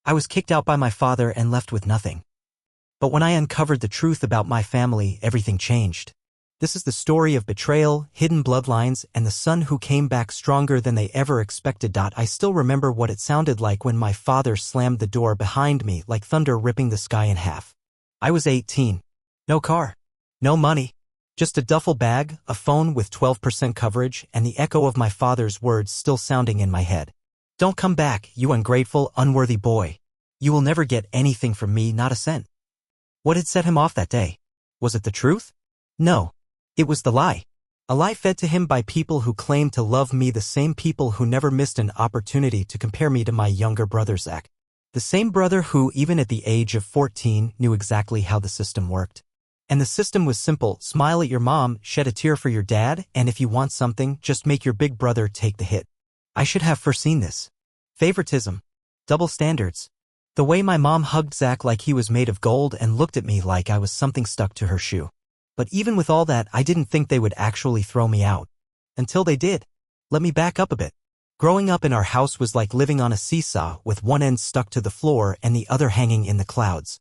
I was kicked out by my father and left with nothing. But when I uncovered the truth about my family, everything changed. This is the story of betrayal, hidden bloodlines, and the son who came back stronger than they ever expected. I still remember what it sounded like when my father slammed the door behind me like thunder ripping the sky in half. I was 18. No car. No money. Just a duffel bag, a phone with 12% coverage, and the echo of my father's words still sounding in my head. Don't come back, you ungrateful, unworthy boy. You will never get anything from me, not a cent. What had set him off that day? Was it the truth? No. It was the lie. A lie fed to him by people who claimed to love me, the same people who never missed an opportunity to compare me to my younger brother Zach. The same brother who, even at the age of 14, knew exactly how the system worked. And the system was simple: smile at your mom, shed a tear for your dad, and if you want something, just make your big brother take the hit. I should have foreseen this. Favoritism. Double standards. The way my mom hugged Zach like he was made of gold and looked at me like I was something stuck to her shoe. But even with all that, I didn't think they would actually throw me out. Until they did. Let me back up a bit. Growing up in our house was like living on a seesaw with one end stuck to the floor and the other hanging in the clouds.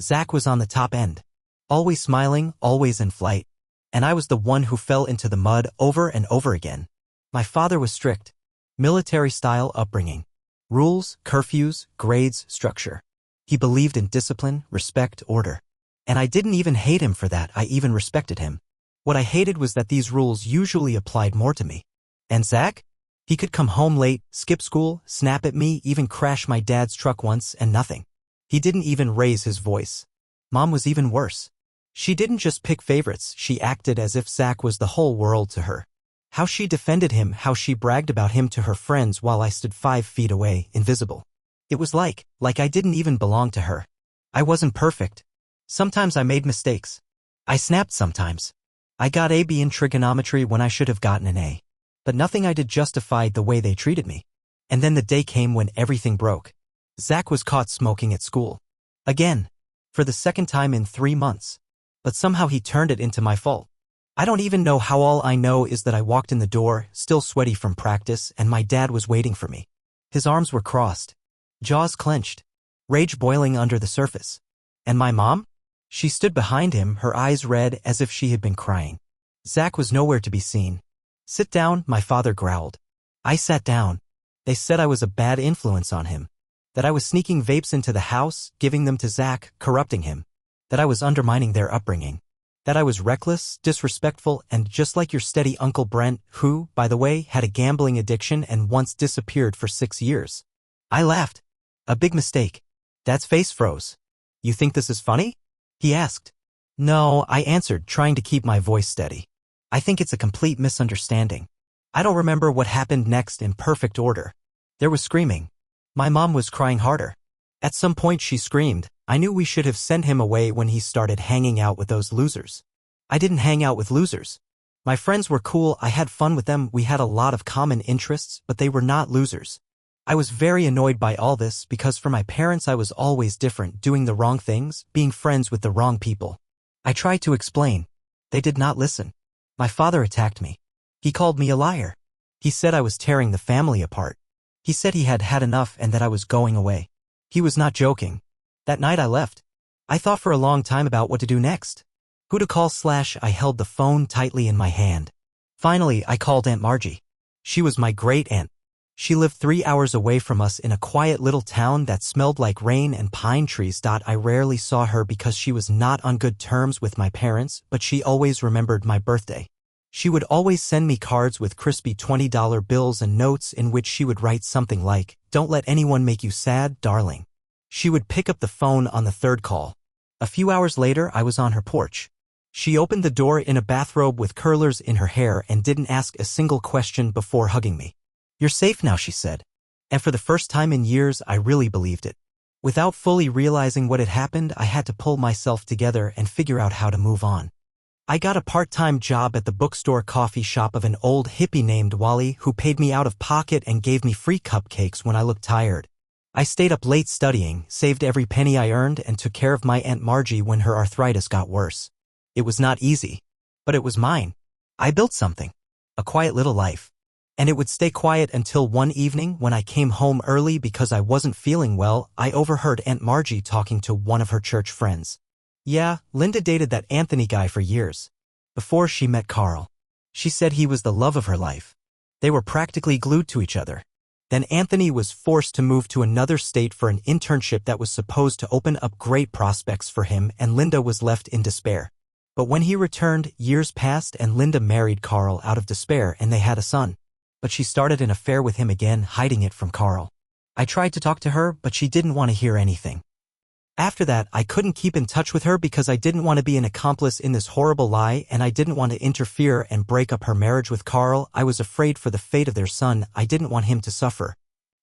Zach was on the top end. Always smiling, always in flight. And I was the one who fell into the mud over and over again. My father was strict. Military-style upbringing. Rules, curfews, grades, structure. He believed in discipline, respect, order. And I didn't even hate him for that, I even respected him. What I hated was that these rules usually applied more to me. And Zach? He could come home late, skip school, snap at me, even crash my dad's truck once, and nothing. He didn't even raise his voice. Mom was even worse. She didn't just pick favorites, she acted as if Zach was the whole world to her. How she defended him, how she bragged about him to her friends while I stood 5 feet away, invisible. It was like I didn't even belong to her. I wasn't perfect. Sometimes I made mistakes. I snapped sometimes. I got a B in trigonometry when I should have gotten an A. But nothing I did justified the way they treated me. And then the day came when everything broke. Zach was caught smoking at school. Again. For the second time in 3 months. But somehow he turned it into my fault. I don't even know how. All I know is that I walked in the door, still sweaty from practice, and my dad was waiting for me. His arms were crossed. Jaws clenched. Rage boiling under the surface. And my mom? She stood behind him, her eyes red as if she had been crying. Zach was nowhere to be seen. Sit down, my father growled. I sat down. They said I was a bad influence on him. That I was sneaking vapes into the house, giving them to Zach, corrupting him. That I was undermining their upbringing. That I was reckless, disrespectful, and just like your steady Uncle Brent, who, by the way, had a gambling addiction and once disappeared for 6 years. I laughed. A big mistake. Dad's face froze. You think this is funny? He asked. No, I answered, trying to keep my voice steady. I think it's a complete misunderstanding. I don't remember what happened next in perfect order. There was screaming. My mom was crying harder. At some point she screamed, I knew we should have sent him away when he started hanging out with those losers. I didn't hang out with losers. My friends were cool, I had fun with them, we had a lot of common interests, but they were not losers. I was very annoyed by all this because for my parents I was always different, doing the wrong things, being friends with the wrong people. I tried to explain. They did not listen. My father attacked me. He called me a liar. He said I was tearing the family apart. He said he had had enough and that I was going away. He was not joking. That night I left. I thought for a long time about what to do next. Who to call. I held the phone tightly in my hand. Finally, I called Aunt Margie. She was my great aunt. She lived 3 hours away from us in a quiet little town that smelled like rain and pine trees. I rarely saw her because she was not on good terms with my parents, but she always remembered my birthday. She would always send me cards with crispy $20 bills and notes in which she would write something like, "Don't let anyone make you sad, darling." She would pick up the phone on the 3rd call. A few hours later, I was on her porch. She opened the door in a bathrobe with curlers in her hair and didn't ask a single question before hugging me. "You're safe now," she said. And for the first time in years, I really believed it. Without fully realizing what had happened, I had to pull myself together and figure out how to move on. I got a part-time job at the bookstore coffee shop of an old hippie named Wally who paid me out of pocket and gave me free cupcakes when I looked tired. I stayed up late studying, saved every penny I earned, and took care of my Aunt Margie when her arthritis got worse. It was not easy, but it was mine. I built something. A quiet little life. And it would stay quiet until one evening when I came home early because I wasn't feeling well. I overheard Aunt Margie talking to one of her church friends. Yeah, Linda dated that Anthony guy for years. Before she met Carl. She said he was the love of her life. They were practically glued to each other. Then Anthony was forced to move to another state for an internship that was supposed to open up great prospects for him, and Linda was left in despair. But when he returned, years passed and Linda married Carl out of despair and they had a son. But she started an affair with him again, hiding it from Carl. I tried to talk to her, but she didn't want to hear anything. After that, I couldn't keep in touch with her because I didn't want to be an accomplice in this horrible lie, and I didn't want to interfere and break up her marriage with Carl. I was afraid for the fate of their son. I didn't want him to suffer.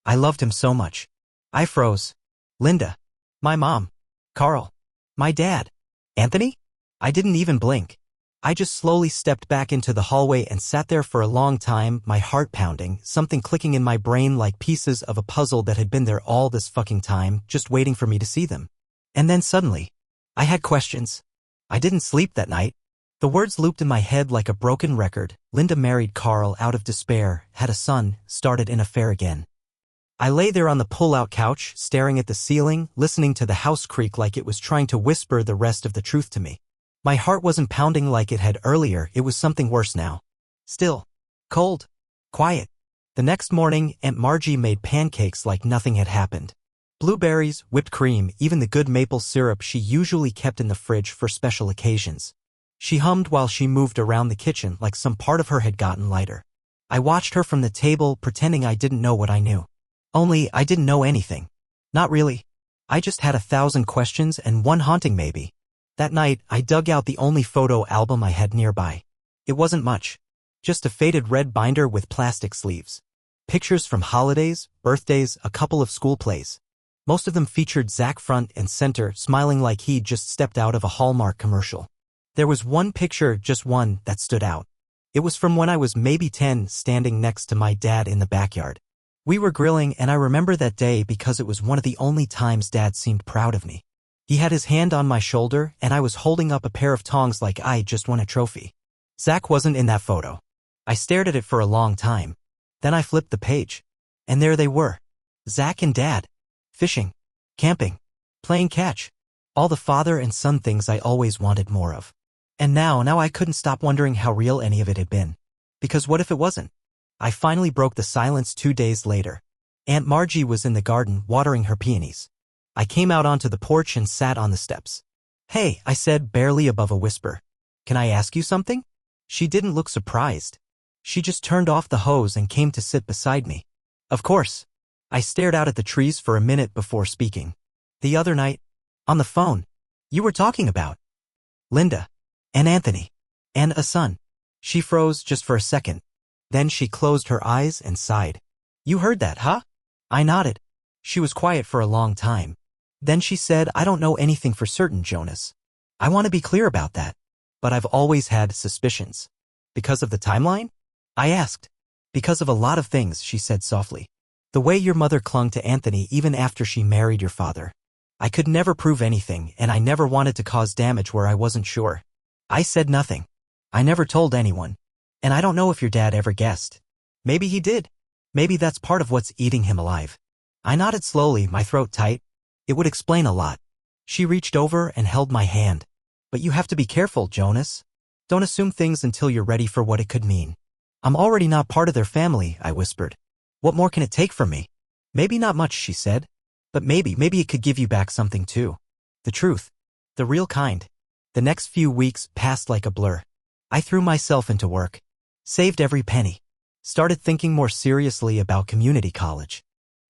I loved him so much. I froze. Linda. My mom. Carl. My dad. Anthony? I didn't even blink. I just slowly stepped back into the hallway and sat there for a long time, my heart pounding, something clicking in my brain like pieces of a puzzle that had been there all this fucking time, just waiting for me to see them. And then suddenly, I had questions. I didn't sleep that night. The words looped in my head like a broken record. Linda married Carl out of despair, had a son, started an affair again. I lay there on the pull-out couch, staring at the ceiling, listening to the house creak like it was trying to whisper the rest of the truth to me. My heart wasn't pounding like it had earlier, it was something worse now. Still. Cold. Quiet. The next morning, Aunt Margie made pancakes like nothing had happened. Blueberries, whipped cream, even the good maple syrup she usually kept in the fridge for special occasions. She hummed while she moved around the kitchen like some part of her had gotten lighter. I watched her from the table, pretending I didn't know what I knew. Only, I didn't know anything. Not really. I just had 1,000 questions and one haunting maybe. That night, I dug out the only photo album I had nearby. It wasn't much. Just a faded red binder with plastic sleeves. Pictures from holidays, birthdays, a couple of school plays. Most of them featured Zach front and center, smiling like he'd just stepped out of a Hallmark commercial. There was one picture, just one, that stood out. It was from when I was maybe 10, standing next to my dad in the backyard. We were grilling, and I remember that day because it was one of the only times Dad seemed proud of me. He had his hand on my shoulder, and I was holding up a pair of tongs like I just won a trophy. Zach wasn't in that photo. I stared at it for a long time. Then I flipped the page. And there they were. Zach and Dad. Fishing. Camping. Playing catch. All the father and son things I always wanted more of. And now I couldn't stop wondering how real any of it had been. Because what if it wasn't? I finally broke the silence 2 days later. Aunt Margie was in the garden watering her peonies. I came out onto the porch and sat on the steps. Hey, I said, barely above a whisper. Can I ask you something? She didn't look surprised. She just turned off the hose and came to sit beside me. Of course. I stared out at the trees for a minute before speaking. The other night, on the phone, you were talking about Linda and Anthony and a son. She froze just for a second. Then she closed her eyes and sighed. You heard that, huh? I nodded. She was quiet for a long time. Then she said, I don't know anything for certain, Jonas. I want to be clear about that. But I've always had suspicions. Because of the timeline? I asked. Because of a lot of things, she said softly. The way your mother clung to Anthony even after she married your father. I could never prove anything, and I never wanted to cause damage where I wasn't sure. I said nothing. I never told anyone. And I don't know if your dad ever guessed. Maybe he did. Maybe that's part of what's eating him alive. I nodded slowly, my throat tight. It would explain a lot. She reached over and held my hand. But you have to be careful, Jonas. Don't assume things until you're ready for what it could mean. I'm already not part of their family, I whispered. What more can it take from me? Maybe not much, she said. But maybe it could give you back something too. The truth. The real kind. The next few weeks passed like a blur. I threw myself into work. Saved every penny. Started thinking more seriously about community college.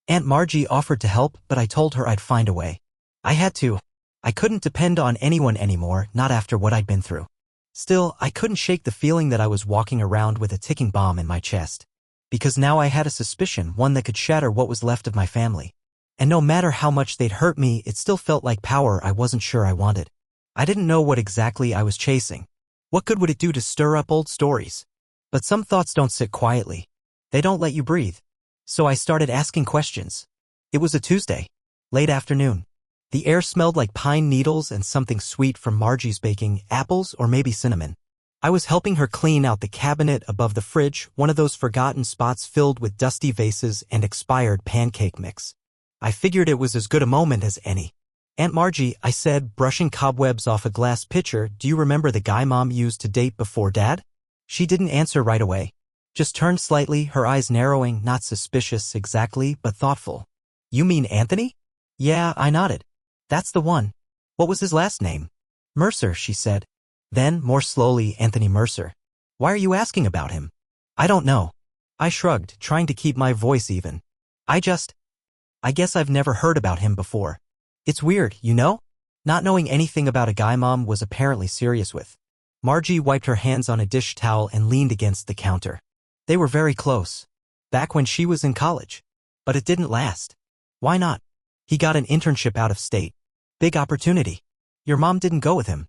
Aunt Margie offered to help, but I told her I'd find a way. I had to. I couldn't depend on anyone anymore, not after what I'd been through. Still, I couldn't shake the feeling that I was walking around with a ticking bomb in my chest. Because now I had a suspicion, one that could shatter what was left of my family. And no matter how much they'd hurt me, it still felt like power I wasn't sure I wanted. I didn't know what exactly I was chasing. What good would it do to stir up old stories? But some thoughts don't sit quietly. They don't let you breathe. So I started asking questions. It was a Tuesday. Late afternoon. The air smelled like pine needles and something sweet from Margie's baking, apples or maybe cinnamon. I was helping her clean out the cabinet above the fridge, one of those forgotten spots filled with dusty vases and expired pancake mix. I figured it was as good a moment as any. "Aunt Margie," I said, brushing cobwebs off a glass pitcher, "do you remember the guy Mom used to date before Dad?" She didn't answer right away. Just turned slightly, her eyes narrowing, not suspicious exactly, but thoughtful. "You mean Anthony?" "Yeah," I nodded. "That's the one. What was his last name?" "Mercer," she said. Then, more slowly, "Anthony Mercer. Why are you asking about him?" "I don't know." I shrugged, trying to keep my voice even. I guess I've never heard about him before. It's weird, you know? Not knowing anything about a guy Mom was apparently serious with. Margie wiped her hands on a dish towel and leaned against the counter. They were very close. Back when she was in college. But it didn't last. Why not? He got an internship out of state. Big opportunity. Your mom didn't go with him.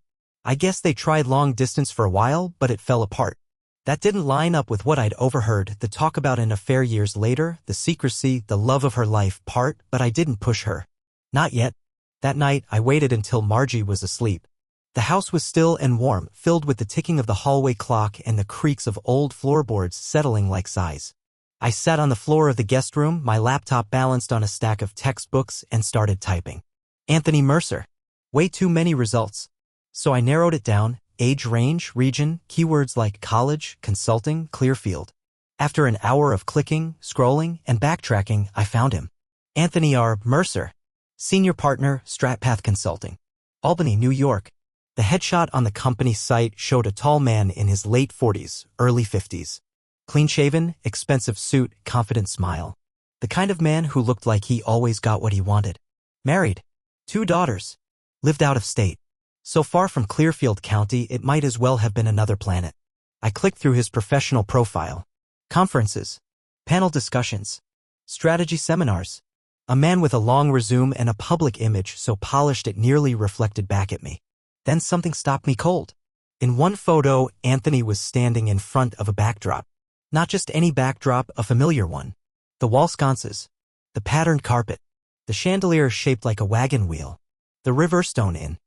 I guess they tried long distance for a while, but it fell apart. That didn't line up with what I'd overheard, the talk about an affair years later, the secrecy, the love of her life part, but I didn't push her. Not yet. That night, I waited until Margie was asleep. The house was still and warm, filled with the ticking of the hallway clock and the creaks of old floorboards settling like sighs. I sat on the floor of the guest room, my laptop balanced on a stack of textbooks, and started typing. Anthony Mercer. Way too many results. So I narrowed it down, age range, region, keywords like college, consulting, Clearfield. After an hour of clicking, scrolling, and backtracking, I found him. Anthony R. Mercer. Senior partner, StratPath Consulting. Albany, New York. The headshot on the company site showed a tall man in his late 40s, early 50s. Clean-shaven, expensive suit, confident smile. The kind of man who looked like he always got what he wanted. Married. 2 daughters. Lived out of state. So far from Clearfield County, it might as well have been another planet. I clicked through his professional profile. Conferences. Panel discussions. Strategy seminars. A man with a long resume and a public image so polished it nearly reflected back at me. Then something stopped me cold. In one photo, Anthony was standing in front of a backdrop. Not just any backdrop, a familiar one. The wall sconces. The patterned carpet. The chandelier shaped like a wagon wheel. The Riverstone Inn.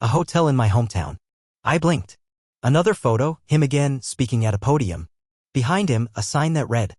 A hotel in my hometown. I blinked. Another photo, him again, speaking at a podium. Behind him, a sign that read,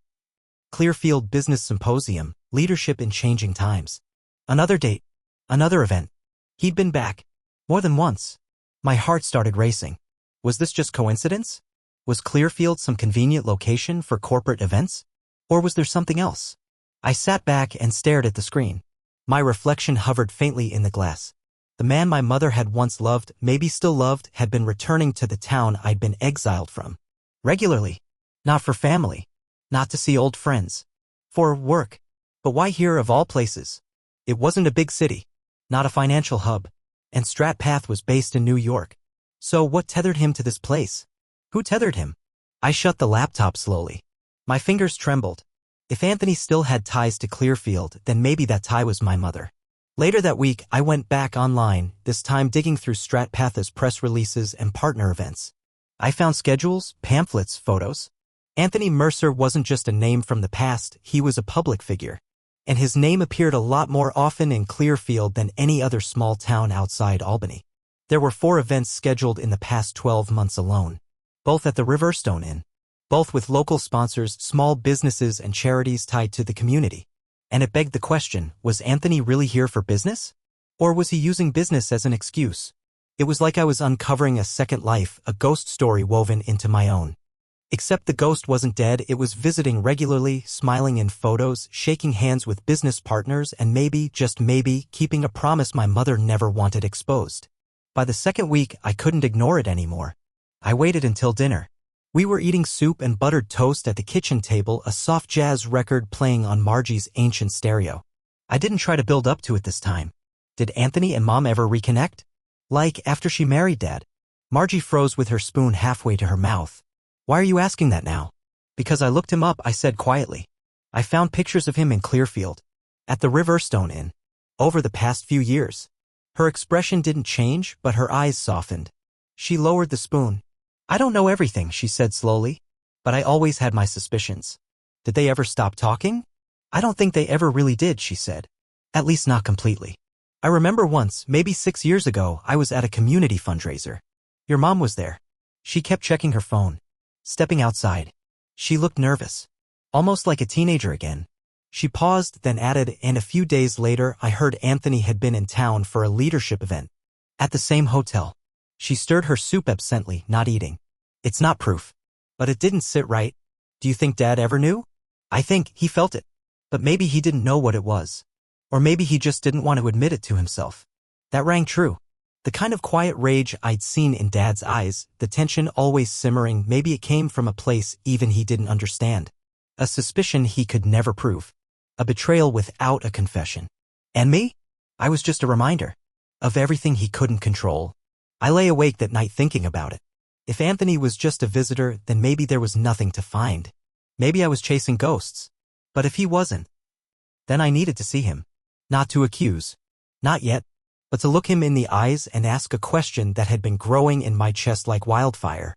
Clearfield Business Symposium, Leadership in Changing Times. Another date. Another event. He'd been back. More than once. My heart started racing. Was this just coincidence? Was Clearfield some convenient location for corporate events? Or was there something else? I sat back and stared at the screen. My reflection hovered faintly in the glass. The man my mother had once loved, maybe still loved, had been returning to the town I'd been exiled from. Regularly. Not for family. Not to see old friends. For work. But why here of all places? It wasn't a big city. Not a financial hub. And StratPath was based in New York. So what tethered him to this place? Who tethered him? I shut the laptop slowly. My fingers trembled. If Anthony still had ties to Clearfield, then maybe that tie was my mother. Later that week, I went back online, this time digging through StratPath's press releases and partner events. I found schedules, pamphlets, photos. Anthony Mercer wasn't just a name from the past, he was a public figure. And his name appeared a lot more often in Clearfield than any other small town outside Albany. There were 4 events scheduled in the past 12 months alone. Both at the Riverstone Inn. Both with local sponsors, small businesses, and charities tied to the community. And it begged the question, was Anthony really here for business? Or was he using business as an excuse? It was like I was uncovering a second life, a ghost story woven into my own. Except the ghost wasn't dead, it was visiting regularly, smiling in photos, shaking hands with business partners, and maybe, just maybe, keeping a promise my mother never wanted exposed. By the second week, I couldn't ignore it anymore. I waited until dinner. We were eating soup and buttered toast at the kitchen table, a soft jazz record playing on Margie's ancient stereo. I didn't try to build up to it this time. Did Anthony and Mom ever reconnect? Like after she married Dad? Margie froze with her spoon halfway to her mouth. Why are you asking that now? Because I looked him up, I said quietly. I found pictures of him in Clearfield. At the Riverstone Inn. Over the past few years. Her expression didn't change, but her eyes softened. She lowered the spoon. I don't know everything, she said slowly. But I always had my suspicions. Did they ever stop talking? I don't think they ever really did, she said. At least not completely. I remember once, maybe 6 years ago, I was at a community fundraiser. Your mom was there. She kept checking her phone. Stepping outside. She looked nervous. Almost like a teenager again. She paused, then added, and a few days later I heard Anthony had been in town for a leadership event. At the same hotel. She stirred her soup absently, not eating. It's not proof. But it didn't sit right. Do you think Dad ever knew? I think he felt it. But maybe he didn't know what it was. Or maybe he just didn't want to admit it to himself. That rang true. The kind of quiet rage I'd seen in Dad's eyes, the tension always simmering, maybe it came from a place even he didn't understand. A suspicion he could never prove. A betrayal without a confession. And me? I was just a reminder of everything he couldn't control. I lay awake that night thinking about it. If Anthony was just a visitor, then maybe there was nothing to find. Maybe I was chasing ghosts. But if he wasn't, then I needed to see him. Not to accuse. Not yet. But to look him in the eyes and ask a question that had been growing in my chest like wildfire.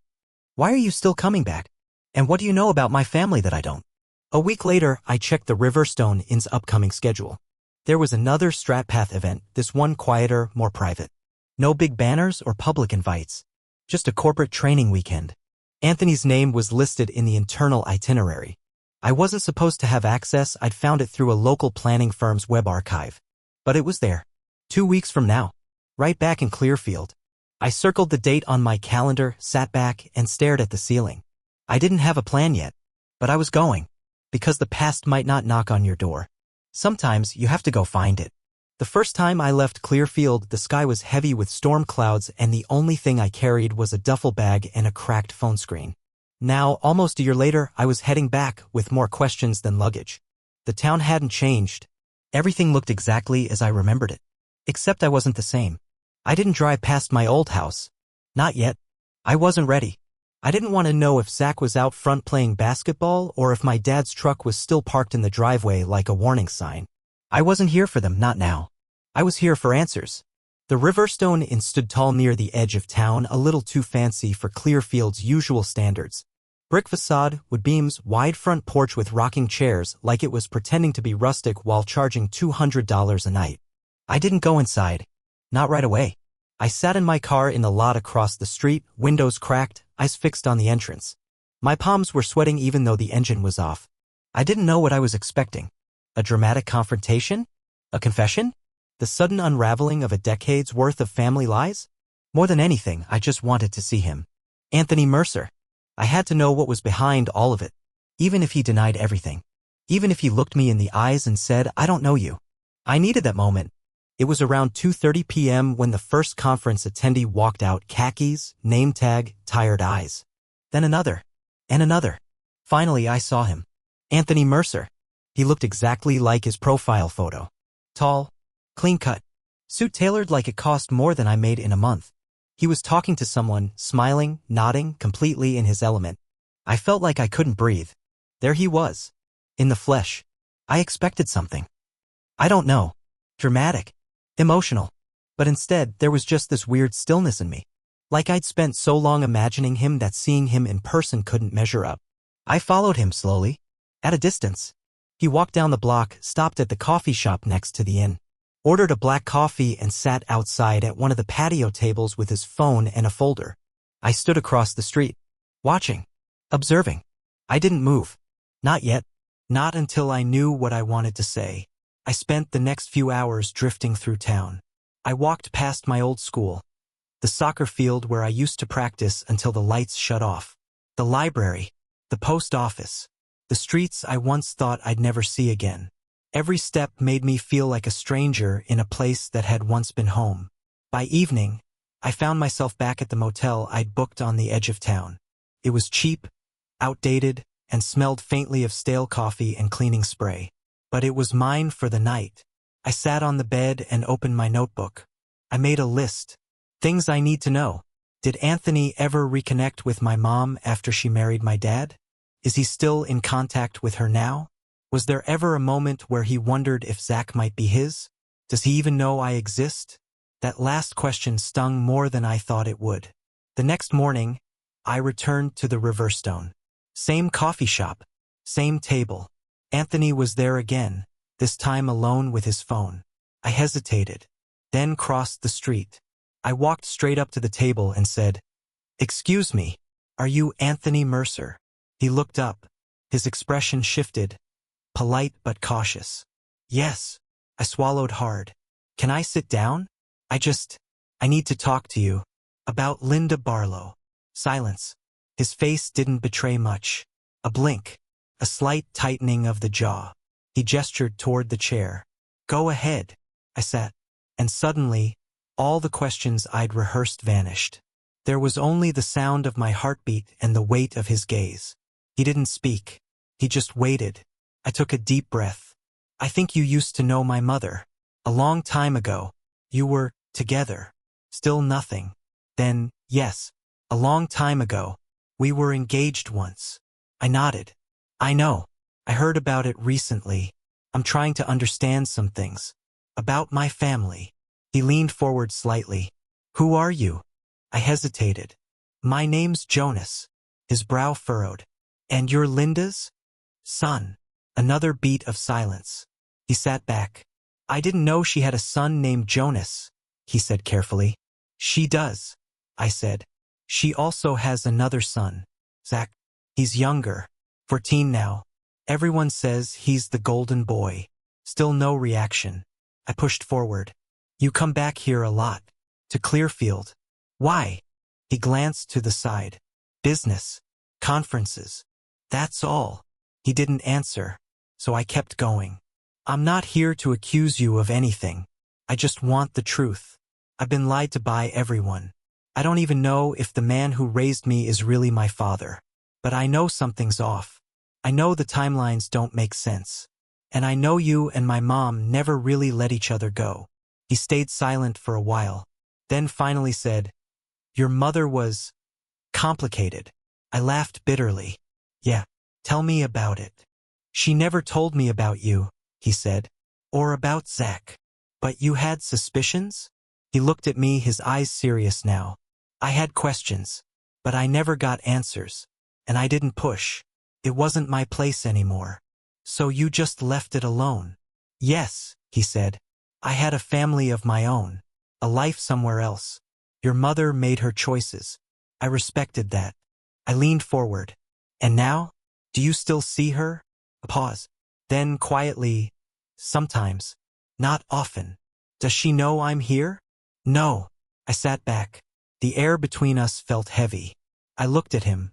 Why are you still coming back? And what do you know about my family that I don't? A week later, I checked the Riverstone Inn's upcoming schedule. There was another Stratpath event, this one quieter, more private. No big banners or public invites. Just a corporate training weekend. Anthony's name was listed in the internal itinerary. I wasn't supposed to have access, I'd found it through a local planning firm's web archive. But it was there. 2 weeks from now. Right back in Clearfield. I circled the date on my calendar, sat back, and stared at the ceiling. I didn't have a plan yet. But I was going. Because the past might not knock on your door. Sometimes you have to go find it. The first time I left Clearfield, the sky was heavy with storm clouds and the only thing I carried was a duffel bag and a cracked phone screen. Now, almost a year later, I was heading back with more questions than luggage. The town hadn't changed. Everything looked exactly as I remembered it. Except I wasn't the same. I didn't drive past my old house. Not yet. I wasn't ready. I didn't want to know if Zach was out front playing basketball or if my dad's truck was still parked in the driveway like a warning sign. I wasn't here for them, not now. I was here for answers. The Riverstone Inn stood tall near the edge of town, a little too fancy for Clearfield's usual standards. Brick facade, wood beams, wide front porch with rocking chairs like it was pretending to be rustic while charging $200 a night. I didn't go inside. Not right away. I sat in my car in the lot across the street, windows cracked, eyes fixed on the entrance. My palms were sweating even though the engine was off. I didn't know what I was expecting. A dramatic confrontation? A confession? The sudden unraveling of a decade's worth of family lies? More than anything, I just wanted to see him. Anthony Mercer. I had to know what was behind all of it. Even if he denied everything. Even if he looked me in the eyes and said, I don't know you. I needed that moment. It was around 2:30 p.m. when the first conference attendee walked out, khakis, name tag, tired eyes. Then another. And another. Finally, I saw him. Anthony Mercer. He looked exactly like his profile photo. Tall, clean-cut, suit tailored like it cost more than I made in a month. He was talking to someone, smiling, nodding, completely in his element. I felt like I couldn't breathe. There he was. In the flesh. I expected something. I don't know. Dramatic. Emotional. But instead, there was just this weird stillness in me. Like I'd spent so long imagining him that seeing him in person couldn't measure up. I followed him slowly. At a distance. He walked down the block, stopped at the coffee shop next to the inn. Ordered a black coffee and sat outside at one of the patio tables with his phone and a folder. I stood across the street. Watching. Observing. I didn't move. Not yet. Not until I knew what I wanted to say. I spent the next few hours drifting through town. I walked past my old school. The soccer field where I used to practice until the lights shut off. The library. The post office. The streets I once thought I'd never see again. Every step made me feel like a stranger in a place that had once been home. By evening, I found myself back at the motel I'd booked on the edge of town. It was cheap, outdated, and smelled faintly of stale coffee and cleaning spray. But it was mine for the night. I sat on the bed and opened my notebook. I made a list. Things I need to know. Did Anthony ever reconnect with my mom after she married my dad? Is he still in contact with her now? Was there ever a moment where he wondered if Zach might be his? Does he even know I exist? That last question stung more than I thought it would. The next morning, I returned to the Riverstone. Same coffee shop. Same table. Anthony was there again, this time alone with his phone. I hesitated, then crossed the street. I walked straight up to the table and said, "Excuse me." Are you Anthony Mercer? He looked up. His expression shifted, polite but cautious. Yes. I swallowed hard. Can I sit down? I need to talk to you. About Linda Barlow. Silence. His face didn't betray much. A blink. A slight tightening of the jaw. He gestured toward the chair. Go ahead. I sat. And suddenly, all the questions I'd rehearsed vanished. There was only the sound of my heartbeat and the weight of his gaze. He didn't speak. He just waited. I took a deep breath. I think you used to know my mother. A long time ago. You were together. Still nothing. Then, yes. A long time ago. We were engaged once. I nodded. I know. I heard about it recently. I'm trying to understand some things. About my family. He leaned forward slightly. Who are you? I hesitated. My name's Jonas. His brow furrowed. And you're Linda's son. Another beat of silence. He sat back. I didn't know she had a son named Jonas, he said carefully. She does, I said. She also has another son, Zach. He's younger, 14 now. Everyone says he's the golden boy. Still no reaction. I pushed forward. You come back here a lot. To Clearfield. Why? He glanced to the side. Business. Conferences. That's all. He didn't answer, so I kept going. I'm not here to accuse you of anything. I just want the truth. I've been lied to by everyone. I don't even know if the man who raised me is really my father. But I know something's off. I know the timelines don't make sense. And I know you and my mom never really let each other go. He stayed silent for a while, then finally said, Your mother was complicated. I laughed bitterly. Yeah, tell me about it. She never told me about you, he said, or about Zach. But you had suspicions? He looked at me, his eyes serious now. I had questions, but I never got answers. And I didn't push. It wasn't my place anymore. So you just left it alone? Yes, he said. I had a family of my own. A life somewhere else. Your mother made her choices. I respected that. I leaned forward. And now? Do you still see her? A pause. Then quietly, sometimes. Not often. Does she know I'm here? No. I sat back. The air between us felt heavy. I looked at him.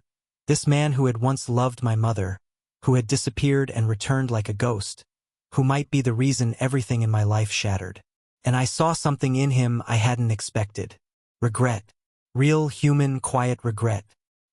This man who had once loved my mother, who had disappeared and returned like a ghost, who might be the reason everything in my life shattered. And I saw something in him I hadn't expected. Regret. Real, human, quiet regret.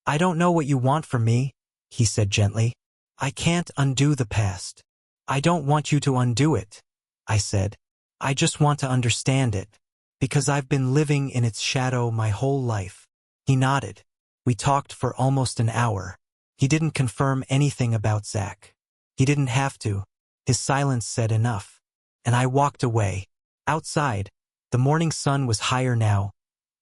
I don't know what you want from me, he said gently. I can't undo the past. I don't want you to undo it, I said. I just want to understand it, because I've been living in its shadow my whole life. He nodded. We talked for almost an hour. He didn't confirm anything about Zach. He didn't have to. His silence said enough. And I walked away. Outside, the morning sun was higher now,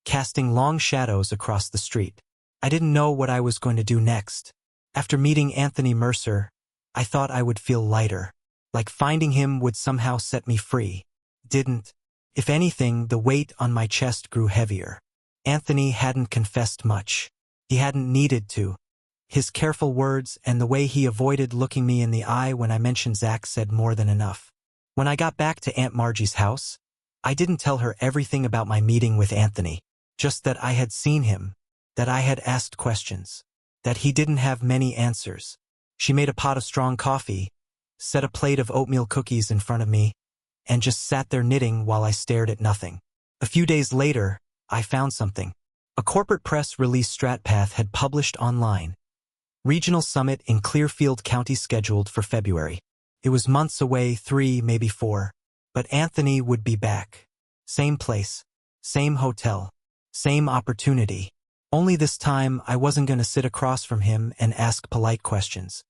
casting long shadows across the street. I didn't know what I was going to do next. After meeting Anthony Mercer, I thought I would feel lighter, like finding him would somehow set me free. Didn't. If anything, the weight on my chest grew heavier. Anthony hadn't confessed much. He hadn't needed to. His careful words and the way he avoided looking me in the eye when I mentioned Zach said more than enough. When I got back to Aunt Margie's house, I didn't tell her everything about my meeting with Anthony, just that I had seen him, that I had asked questions, that he didn't have many answers. She made a pot of strong coffee, set a plate of oatmeal cookies in front of me, and just sat there knitting while I stared at nothing. A few days later, I found something. A corporate press release StratPath had published online. Regional Summit in Clearfield County scheduled for February. It was months away, 3, maybe 4. But Anthony would be back. Same place, same hotel, same opportunity. Only this time I wasn't going to sit across from him and ask polite questions.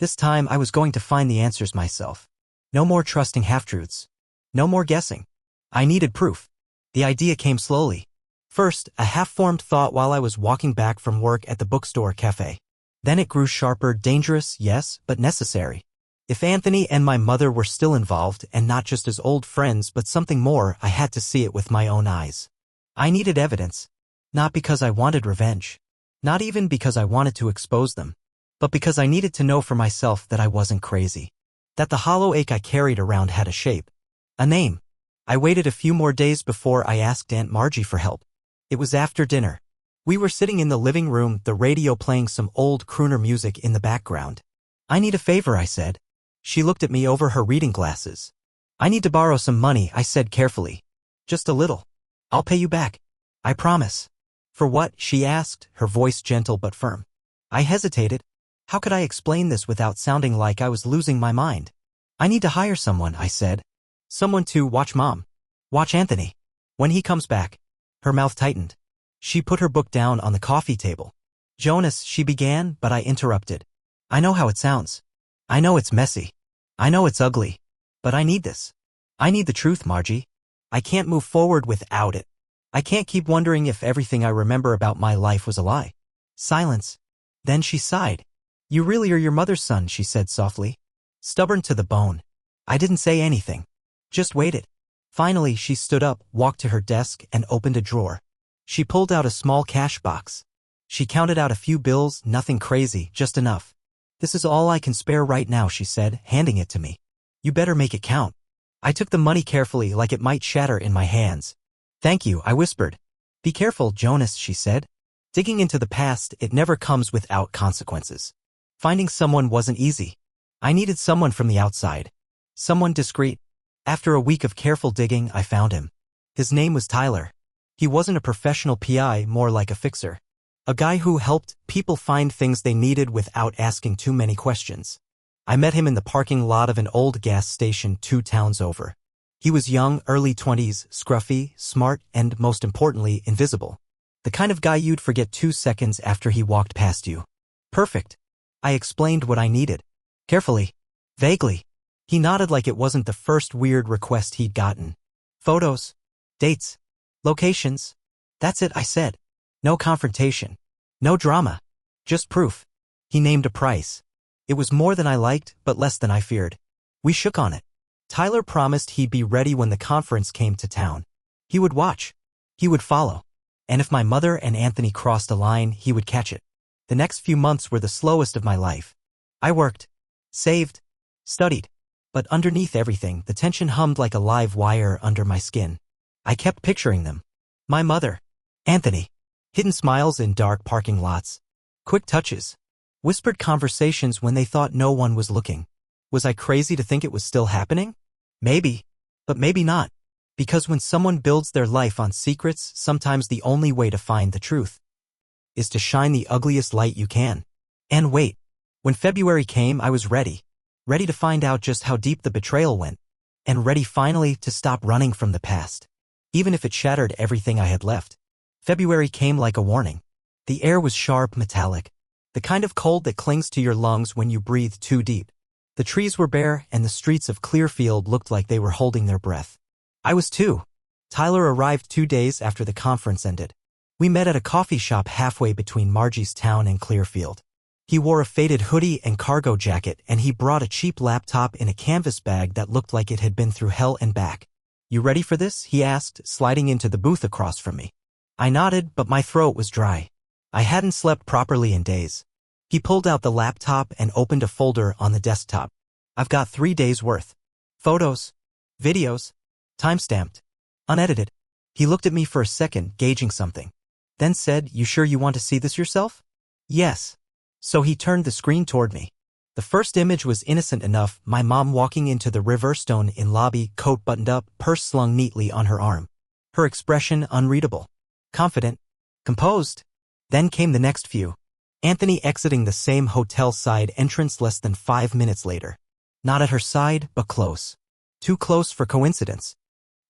This time I was going to find the answers myself. No more trusting half-truths. No more guessing. I needed proof. The idea came slowly. First, a half-formed thought while I was walking back from work at the bookstore cafe. Then it grew sharper, dangerous, yes, but necessary. If Anthony and my mother were still involved, and not just as old friends but something more, I had to see it with my own eyes. I needed evidence. Not because I wanted revenge. Not even because I wanted to expose them, but because I needed to know for myself that I wasn't crazy. That the hollow ache I carried around had a shape. A name. I waited a few more days before I asked Aunt Margie for help. It was after dinner. We were sitting in the living room, the radio playing some old crooner music in the background. "I need a favor," I said. She looked at me over her reading glasses. "I need to borrow some money," I said carefully. "Just a little. I'll pay you back. I promise." "For what?" she asked, her voice gentle but firm. I hesitated. How could I explain this without sounding like I was losing my mind? "I need to hire someone," I said. "Someone to watch Mom. Watch Anthony. When he comes back." Her mouth tightened. She put her book down on the coffee table. "Jonas," she began, but I interrupted. "I know how it sounds. I know it's messy. I know it's ugly. But I need this. I need the truth, Margie. I can't move forward without it. I can't keep wondering if everything I remember about my life was a lie." Silence. Then she sighed. "You really are your mother's son," she said softly. Stubborn to the bone. I didn't say anything. Just waited. Finally, she stood up, walked to her desk, and opened a drawer. She pulled out a small cash box. She counted out a few bills, nothing crazy, just enough. "This is all I can spare right now," she said, handing it to me. "You better make it count." I took the money carefully, like it might shatter in my hands. "Thank you," I whispered. "Be careful, Jonas," she said. Digging into the past, it never comes without consequences. Finding someone wasn't easy. I needed someone from the outside. Someone discreet. After a week of careful digging, I found him. His name was Tyler. He wasn't a professional PI, more like a fixer. A guy who helped people find things they needed without asking too many questions. I met him in the parking lot of an old gas station 2 towns over. He was young, early 20s, scruffy, smart, and most importantly, invisible. The kind of guy you'd forget 2 seconds after he walked past you. Perfect. I explained what I needed. Carefully. Vaguely. He nodded like it wasn't the first weird request he'd gotten. "Photos. Dates. Locations. That's it," I said. No confrontation. No drama. Just proof. He named a price. It was more than I liked, but less than I feared. We shook on it. Tyler promised he'd be ready when the conference came to town. He would watch. He would follow. And if my mother and Anthony crossed a line, he would catch it. The next few months were the slowest of my life. I worked. Saved. Studied. But underneath everything, the tension hummed like a live wire under my skin. I kept picturing them. My mother. Anthony. Hidden smiles in dark parking lots. Quick touches. Whispered conversations when they thought no one was looking. Was I crazy to think it was still happening? Maybe. But maybe not. Because when someone builds their life on secrets, sometimes the only way to find the truth is to shine the ugliest light you can. And wait. When February came, I was ready. Ready to find out just how deep the betrayal went. And ready finally to stop running from the past. Even if it shattered everything I had left. February came like a warning. The air was sharp, metallic. The kind of cold that clings to your lungs when you breathe too deep. The trees were bare, and the streets of Clearfield looked like they were holding their breath. I was too. Tyler arrived 2 days after the conference ended. We met at a coffee shop halfway between Margie's town and Clearfield. He wore a faded hoodie and cargo jacket, and he brought a cheap laptop in a canvas bag that looked like it had been through hell and back. "You ready for this?" he asked, sliding into the booth across from me. I nodded, but my throat was dry. I hadn't slept properly in days. He pulled out the laptop and opened a folder on the desktop. "I've got 3 days' worth. Photos. Videos. Timestamped. Unedited." He looked at me for a second, gauging something. Then said, "You sure you want to see this yourself?" "Yes." So he turned the screen toward me. The first image was innocent enough, my mom walking into the Riverstone in lobby, coat buttoned up, purse slung neatly on her arm. Her expression unreadable. Confident. Composed. Then came the next few. Anthony exiting the same hotel side entrance less than 5 minutes later. Not at her side, but close. Too close for coincidence.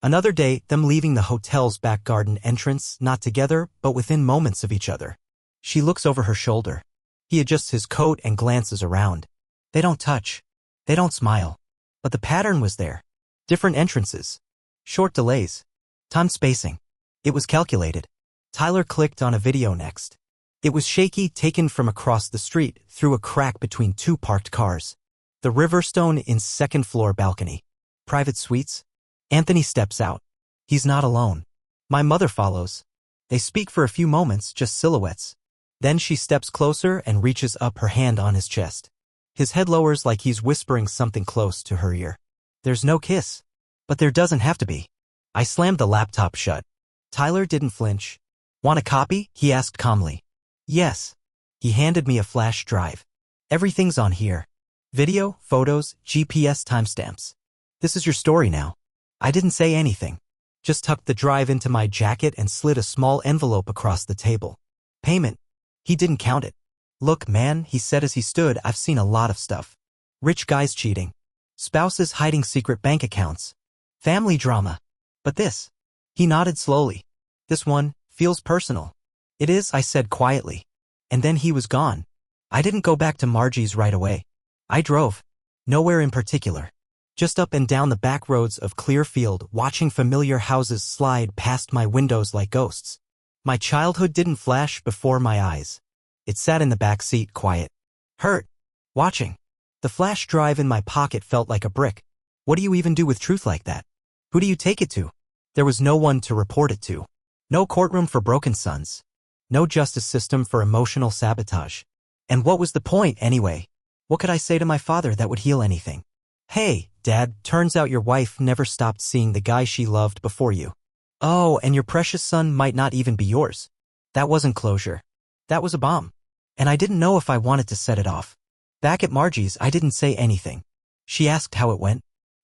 Another day, them leaving the hotel's back garden entrance, not together, but within moments of each other. She looks over her shoulder. He adjusts his coat and glances around. They don't touch. They don't smile. But the pattern was there. Different entrances. Short delays. Time spacing. It was calculated. Tyler clicked on a video next. It was shaky, taken from across the street, through a crack between 2 parked cars. The Riverstone Inn's second-floor balcony. Private suites. Anthony steps out. He's not alone. My mother follows. They speak for a few moments, just silhouettes. Then she steps closer and reaches up her hand on his chest. His head lowers like he's whispering something close to her ear. There's no kiss. But there doesn't have to be. I slammed the laptop shut. Tyler didn't flinch. Want a copy? He asked calmly. Yes. He handed me a flash drive. Everything's on here. Video, photos, GPS timestamps. This is your story now. I didn't say anything. Just tucked the drive into my jacket and slid a small envelope across the table. Payment. He didn't count it. Look, man, he said as he stood, I've seen a lot of stuff. Rich guys cheating. Spouses hiding secret bank accounts. Family drama. But this. He nodded slowly. This one feels personal. It is, I said quietly. And then he was gone. I didn't go back to Margie's right away. I drove. Nowhere in particular. Just up and down the back roads of Clearfield, watching familiar houses slide past my windows like ghosts. My childhood didn't flash before my eyes. It sat in the back seat, quiet. Hurt. Watching. The flash drive in my pocket felt like a brick. What do you even do with truth like that? Who do you take it to? There was no one to report it to. No courtroom for broken sons. No justice system for emotional sabotage. And what was the point, anyway? What could I say to my father that would heal anything? Hey, Dad, turns out your wife never stopped seeing the guy she loved before you. Oh, and your precious son might not even be yours. That wasn't closure. That was a bomb. And I didn't know if I wanted to set it off. Back at Margie's, I didn't say anything. She asked how it went.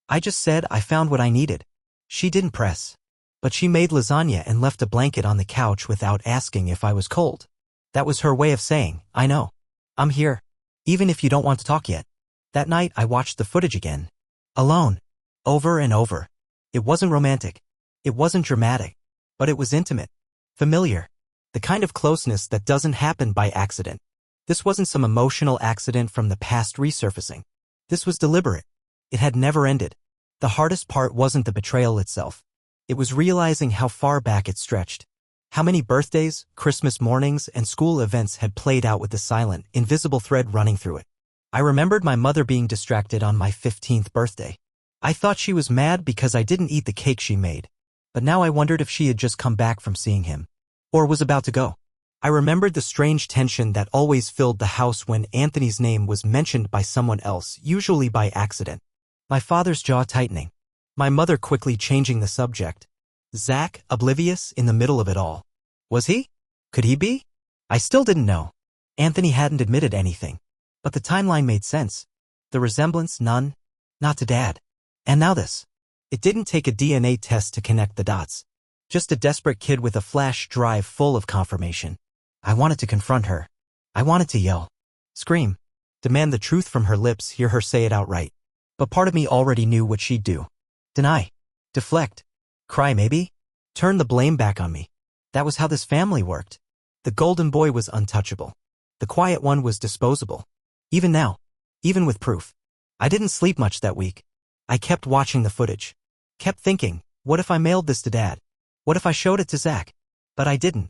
I just said I found what I needed. She didn't press. But she made lasagna and left a blanket on the couch without asking if I was cold. That was her way of saying, I know. I'm here. Even if you don't want to talk yet. That night, I watched the footage again. Alone. Over and over. It wasn't romantic. It wasn't dramatic. But it was intimate. Familiar. The kind of closeness that doesn't happen by accident. This wasn't some emotional accident from the past resurfacing. This was deliberate. It had never ended. The hardest part wasn't the betrayal itself. It was realizing how far back it stretched. How many birthdays, Christmas mornings, and school events had played out with the silent, invisible thread running through it. I remembered my mother being distracted on my 15th birthday. I thought she was mad because I didn't eat the cake she made. But now I wondered if she had just come back from seeing him. Or was about to go. I remembered the strange tension that always filled the house when Anthony's name was mentioned by someone else, usually by accident. My father's jaw tightening. My mother quickly changing the subject. Zach, oblivious in the middle of it all. Was he? Could he be? I still didn't know. Anthony hadn't admitted anything. But the timeline made sense. The resemblance, none. Not to Dad. And now this. It didn't take a DNA test to connect the dots. Just a desperate kid with a flash drive full of confirmation. I wanted to confront her. I wanted to yell. Scream. Demand the truth from her lips, hear her say it outright. But part of me already knew what she'd do. Deny. Deflect. Cry maybe? Turn the blame back on me. That was how this family worked. The golden boy was untouchable. The quiet one was disposable. Even now. Even with proof. I didn't sleep much that week. I kept watching the footage. Kept thinking, what if I mailed this to Dad? What if I showed it to Zach? But I didn't.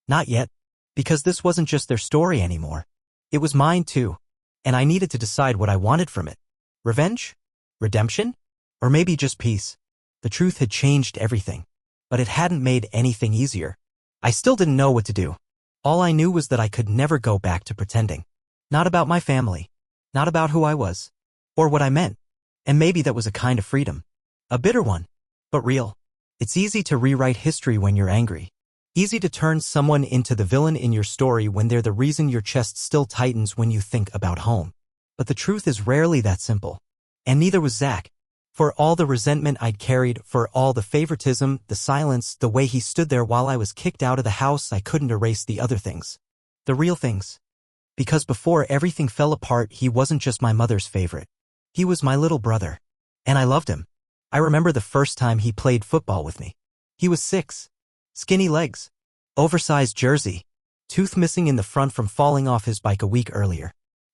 Not yet. Because this wasn't just their story anymore. It was mine too. And I needed to decide what I wanted from it. Revenge? Redemption? Or maybe just peace. The truth had changed everything. But it hadn't made anything easier. I still didn't know what to do. All I knew was that I could never go back to pretending. Not about my family. Not about who I was. Or what I meant. And maybe that was a kind of freedom. A bitter one. But real. It's easy to rewrite history when you're angry. Easy to turn someone into the villain in your story when they're the reason your chest still tightens when you think about home. But the truth is rarely that simple. And neither was Zach. For all the resentment I'd carried, for all the favoritism, the silence, the way he stood there while I was kicked out of the house, I couldn't erase the other things. The real things. Because before everything fell apart, he wasn't just my mother's favorite. He was my little brother. And I loved him. I remember the first time he played football with me. He was 6. Skinny legs. Oversized jersey. Tooth missing in the front from falling off his bike a week earlier.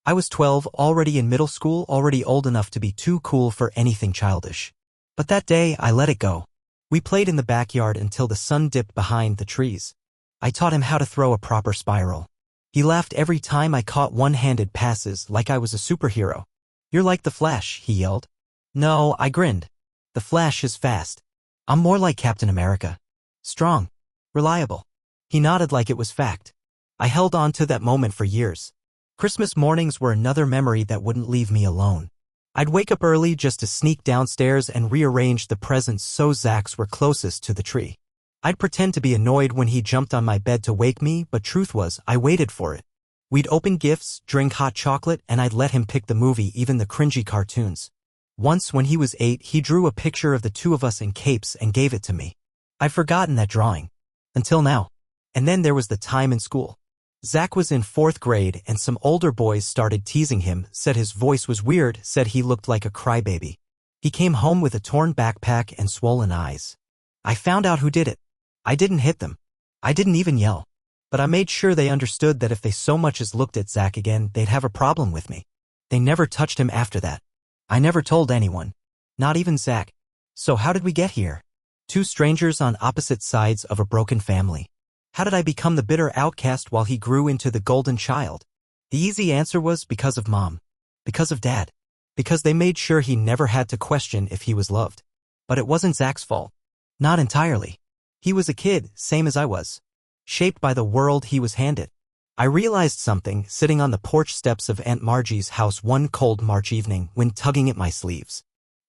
I was 12, already in middle school, already old enough to be too cool for anything childish. But that day, I let it go. We played in the backyard until the sun dipped behind the trees. I taught him how to throw a proper spiral. He laughed every time I caught one-handed passes like I was a superhero. You're like the Flash, he yelled. No, I grinned. The Flash is fast. I'm more like Captain America. Strong. Reliable. He nodded like it was fact. I held on to that moment for years. Christmas mornings were another memory that wouldn't leave me alone. I'd wake up early just to sneak downstairs and rearrange the presents so Zach's were closest to the tree. I'd pretend to be annoyed when he jumped on my bed to wake me, but truth was, I waited for it. We'd open gifts, drink hot chocolate, and I'd let him pick the movie, even the cringy cartoons. Once, when he was 8, he drew a picture of the two of us in capes and gave it to me. I'd forgotten that drawing. Until now. And then there was the time in school. Zach was in 4th grade and some older boys started teasing him, said his voice was weird, said he looked like a crybaby. He came home with a torn backpack and swollen eyes. I found out who did it. I didn't hit them. I didn't even yell. But I made sure they understood that if they so much as looked at Zach again, they'd have a problem with me. They never touched him after that. I never told anyone. Not even Zach. So how did we get here? Two strangers on opposite sides of a broken family. How did I become the bitter outcast while he grew into the golden child? The easy answer was because of Mom. Because of Dad. Because they made sure he never had to question if he was loved. But it wasn't Zach's fault. Not entirely. He was a kid, same as I was. Shaped by the world he was handed. I realized something sitting on the porch steps of Aunt Margie's house one cold March evening when tugging at my sleeves.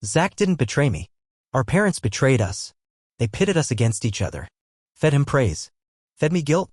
Zach didn't betray me. Our parents betrayed us. They pitted us against each other. Fed him praise. Fed me guilt.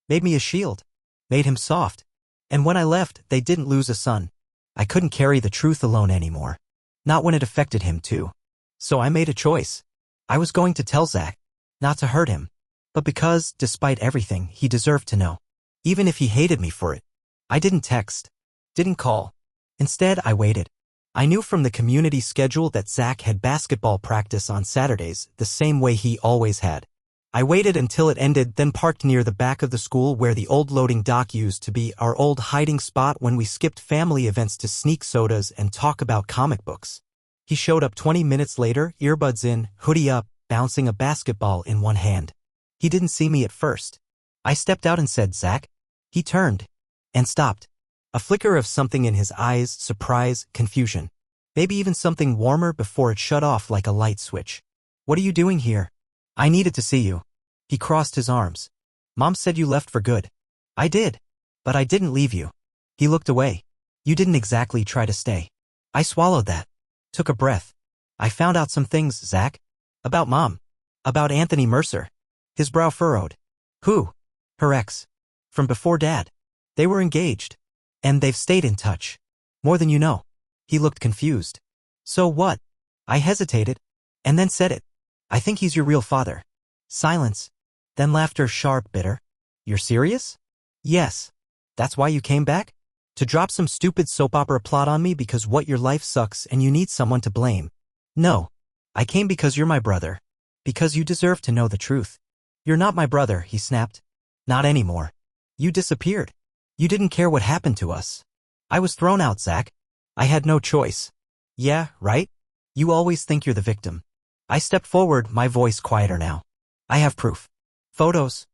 Made me a shield. Made him soft. And when I left, they didn't lose a son. I couldn't carry the truth alone anymore. Not when it affected him too. So I made a choice. I was going to tell Zach. Not to hurt him. But because, despite everything, he deserved to know. Even if he hated me for it. I didn't text. Didn't call. Instead, I waited. I knew from the community schedule that Zach had basketball practice on Saturdays, the same way he always had. I waited until it ended, then parked near the back of the school where the old loading dock used to be, our old hiding spot when we skipped family events to sneak sodas and talk about comic books. He showed up 20 minutes later, earbuds in, hoodie up, bouncing a basketball in one hand. He didn't see me at first. I stepped out and said, "Zach?" He turned. And stopped. A flicker of something in his eyes, surprise, confusion. Maybe even something warmer before it shut off like a light switch. "What are you doing here?" "I needed to see you." He crossed his arms. "Mom said you left for good." "I did. But I didn't leave you." He looked away. "You didn't exactly try to stay." I swallowed that. Took a breath. "I found out some things, Zach. About Mom. About Anthony Mercer." His brow furrowed. "Who?" "Her ex. From before Dad. They were engaged. And they've stayed in touch. More than you know." He looked confused. "So what?" I hesitated. And then said it. "I think he's your real father." Silence. Then laughter, sharp, bitter. "You're serious?" "Yes." "That's why you came back? To drop some stupid soap opera plot on me because what your life sucks and you need someone to blame?" "No. I came because you're my brother. Because you deserve to know the truth." "You're not my brother," he snapped. "Not anymore. You disappeared. You didn't care what happened to us." "I was thrown out, Zach. I had no choice." "Yeah, right? You always think you're the victim." I stepped forward, my voice quieter now. "I have proof. Photos.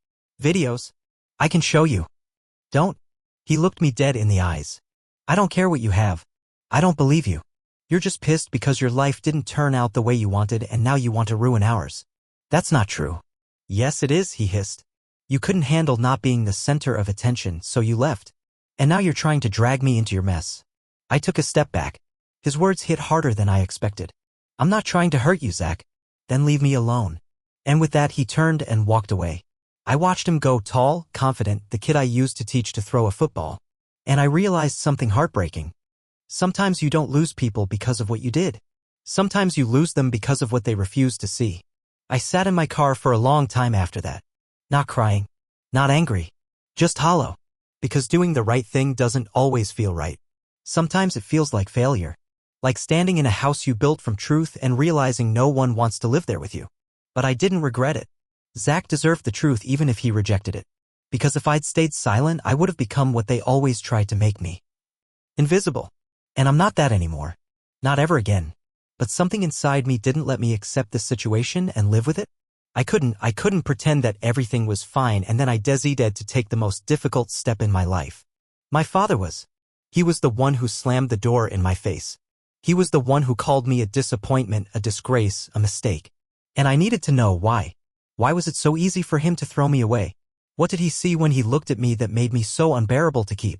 Videos. I can show you." "Don't." He looked me dead in the eyes. "I don't care what you have. I don't believe you. You're just pissed because your life didn't turn out the way you wanted and now you want to ruin ours." "That's not true." "Yes, it is," he hissed. "You couldn't handle not being the center of attention, so you left. And now you're trying to drag me into your mess." I took a step back. His words hit harder than I expected. "I'm not trying to hurt you, Zach. Then leave me alone." And with that, he turned and walked away. I watched him go, tall, confident, the kid I used to teach to throw a football. And I realized something heartbreaking. Sometimes you don't lose people because of what you did. Sometimes you lose them because of what they refuse to see. I sat in my car for a long time after that. Not crying. Not angry. Just hollow. Because doing the right thing doesn't always feel right. Sometimes it feels like failure. Like standing in a house you built from truth and realizing no one wants to live there with you. But I didn't regret it. Zach deserved the truth even if he rejected it. Because if I'd stayed silent, I would have become what they always tried to make me. Invisible. And I'm not that anymore. Not ever again. But something inside me didn't let me accept this situation and live with it. I couldn't pretend that everything was fine and then I decided to take the most difficult step in my life. My father was. He was the one who slammed the door in my face. He was the one who called me a disappointment, a disgrace, a mistake. And I needed to know why. Why was it so easy for him to throw me away? What did he see when he looked at me that made me so unbearable to keep?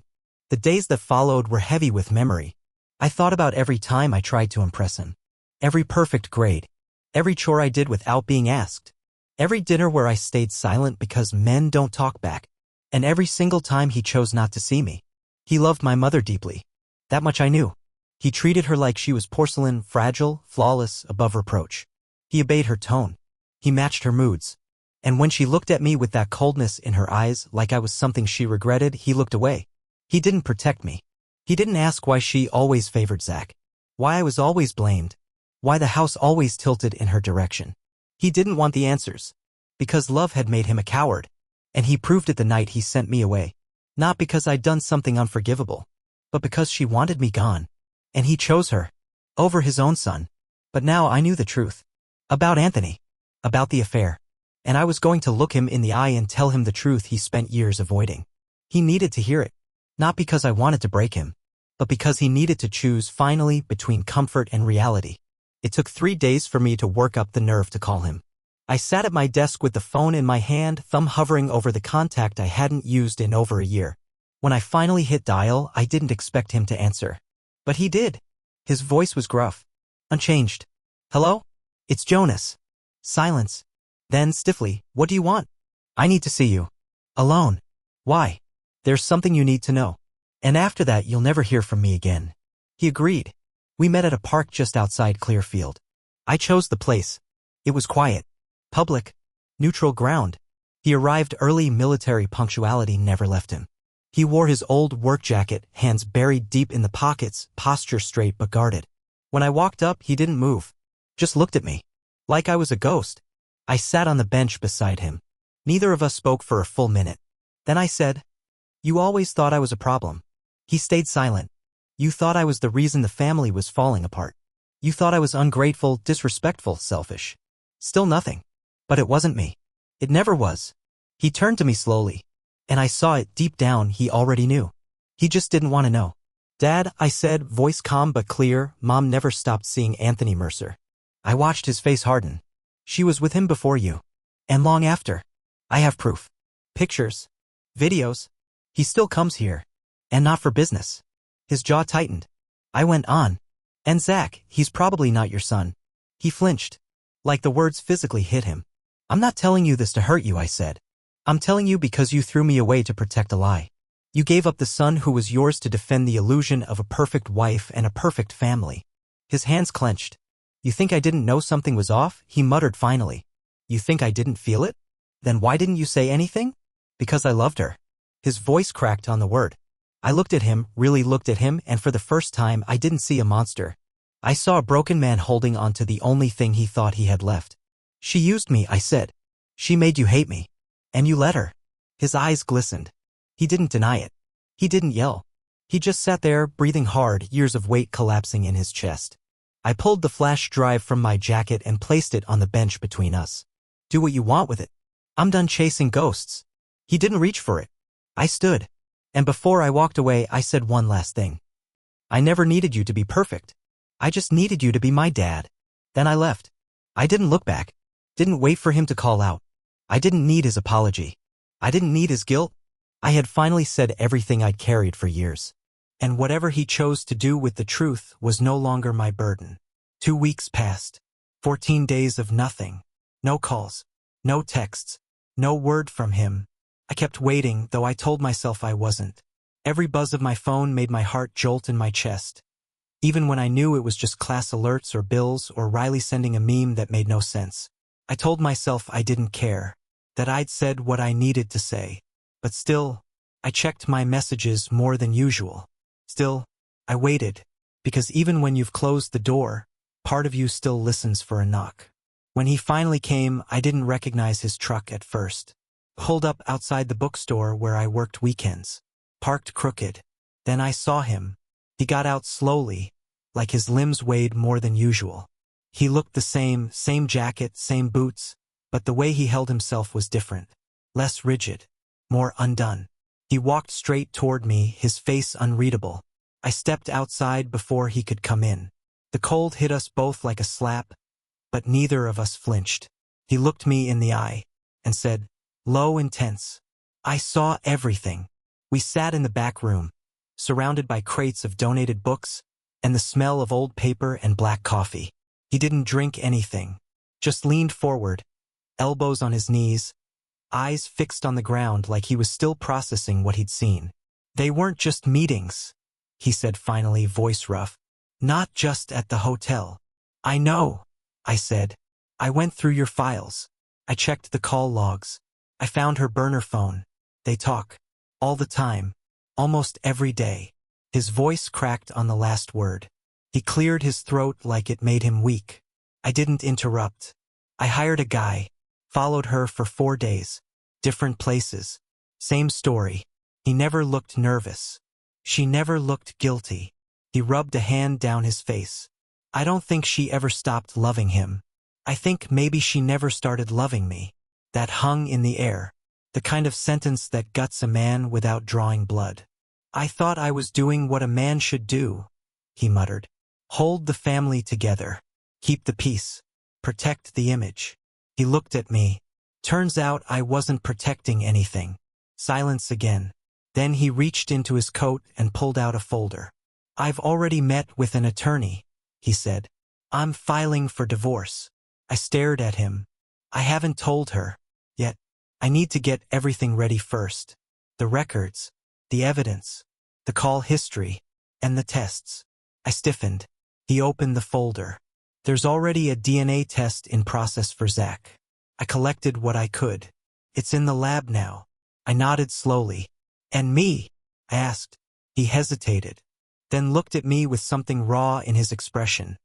The days that followed were heavy with memory. I thought about every time I tried to impress him. Every perfect grade. Every chore I did without being asked. Every dinner where I stayed silent because men don't talk back. And every single time he chose not to see me. He loved my mother deeply. That much I knew. He treated her like she was porcelain, fragile, flawless, above reproach. He obeyed her tone. He matched her moods. And when she looked at me with that coldness in her eyes, like I was something she regretted, he looked away. He didn't protect me. He didn't ask why she always favored Zach. Why I was always blamed. Why the house always tilted in her direction. He didn't want the answers. Because love had made him a coward. And he proved it the night he sent me away. Not because I'd done something unforgivable. But because she wanted me gone. And he chose her. Over his own son. But now I knew the truth. About Anthony. About the affair. And I was going to look him in the eye and tell him the truth he spent years avoiding. He needed to hear it. Not because I wanted to break him. But because he needed to choose finally between comfort and reality. It took 3 days for me to work up the nerve to call him. I sat at my desk with the phone in my hand, thumb hovering over the contact I hadn't used in over a year. When I finally hit dial, I didn't expect him to answer. But he did. His voice was gruff. Unchanged. Hello? It's Jonas. Silence. Then, stiffly, what do you want? I need to see you. Alone. Why? There's something you need to know. And after that, you'll never hear from me again. He agreed. We met at a park just outside Clearfield. I chose the place. It was quiet. Public. Neutral ground. He arrived early. Military punctuality never left him. He wore his old work jacket, hands buried deep in the pockets, posture straight but guarded. When I walked up, he didn't move. Just looked at me. Like I was a ghost. I sat on the bench beside him. Neither of us spoke for a full minute. Then I said, "You always thought I was a problem." He stayed silent. "You thought I was the reason the family was falling apart. You thought I was ungrateful, disrespectful, selfish. Still nothing. But it wasn't me. It never was." He turned to me slowly. And I saw it deep down. He already knew. He just didn't want to know. "Dad," I said, voice calm but clear, "Mom never stopped seeing Anthony Mercer." I watched his face harden. "She was with him before you. And long after. I have proof. Pictures. Videos. He still comes here. And not for business." His jaw tightened. I went on. "And Zach, he's probably not your son." He flinched. Like the words physically hit him. "I'm not telling you this to hurt you," I said. "I'm telling you because you threw me away to protect a lie. You gave up the son who was yours to defend the illusion of a perfect wife and a perfect family." His hands clenched. "You think I didn't know something was off?" he muttered finally. "You think I didn't feel it? Then why didn't you say anything?" "Because I loved her." His voice cracked on the word. I looked at him, really looked at him, and for the first time I didn't see a monster. I saw a broken man holding on to the only thing he thought he had left. "She used me," I said. "She made you hate me. And you let her." His eyes glistened. He didn't deny it. He didn't yell. He just sat there, breathing hard, years of weight collapsing in his chest. I pulled the flash drive from my jacket and placed it on the bench between us. "Do what you want with it. I'm done chasing ghosts." He didn't reach for it. I stood. And before I walked away, I said one last thing. "I never needed you to be perfect. I just needed you to be my dad." Then I left. I didn't look back. Didn't wait for him to call out. I didn't need his apology. I didn't need his guilt. I had finally said everything I'd carried for years. And whatever he chose to do with the truth was no longer my burden. 2 weeks passed. 14 days of nothing. No calls. No texts. No word from him. I kept waiting, though I told myself I wasn't. Every buzz of my phone made my heart jolt in my chest. Even when I knew it was just class alerts or bills or Riley sending a meme that made no sense. I told myself I didn't care. That I'd said what I needed to say. But still, I checked my messages more than usual. Still, I waited. Because even when you've closed the door, part of you still listens for a knock. When he finally came, I didn't recognize his truck at first. Pulled up outside the bookstore where I worked weekends. Parked crooked. Then I saw him. He got out slowly, like his limbs weighed more than usual. He looked the same jacket, same boots, but the way he held himself was different. Less rigid. More undone. He walked straight toward me, his face unreadable. I stepped outside before he could come in. The cold hit us both like a slap, but neither of us flinched. He looked me in the eye and said, low, intense, I saw everything. We sat in the back room, surrounded by crates of donated books and the smell of old paper and black coffee. He didn't drink anything, just leaned forward, elbows on his knees, eyes fixed on the ground like he was still processing what he'd seen. They weren't just meetings, he said finally, voice rough. Not just at the hotel. I know, I said. I went through your files. I checked the call logs. I found her burner phone. They talk. All the time. Almost every day. His voice cracked on the last word. He cleared his throat like it made him weak. I didn't interrupt. I hired a guy. Followed her for 4 days. Different places. Same story. He never looked nervous. She never looked guilty. He rubbed a hand down his face. I don't think she ever stopped loving him. I think maybe she never started loving me. That hung in the air. The kind of sentence that guts a man without drawing blood. I thought I was doing what a man should do, he muttered. Hold the family together. Keep the peace. Protect the image. He looked at me. Turns out I wasn't protecting anything. Silence again. Then he reached into his coat and pulled out a folder. I've already met with an attorney, he said. I'm filing for divorce. I stared at him. I haven't told her yet. I need to get everything ready first. The records, the evidence, the call history, and the tests. I stiffened. He opened the folder. There's already a DNA test in process for Zach. I collected what I could. It's in the lab now. I nodded slowly. And me? I asked. He hesitated, then looked at me with something raw in his expression.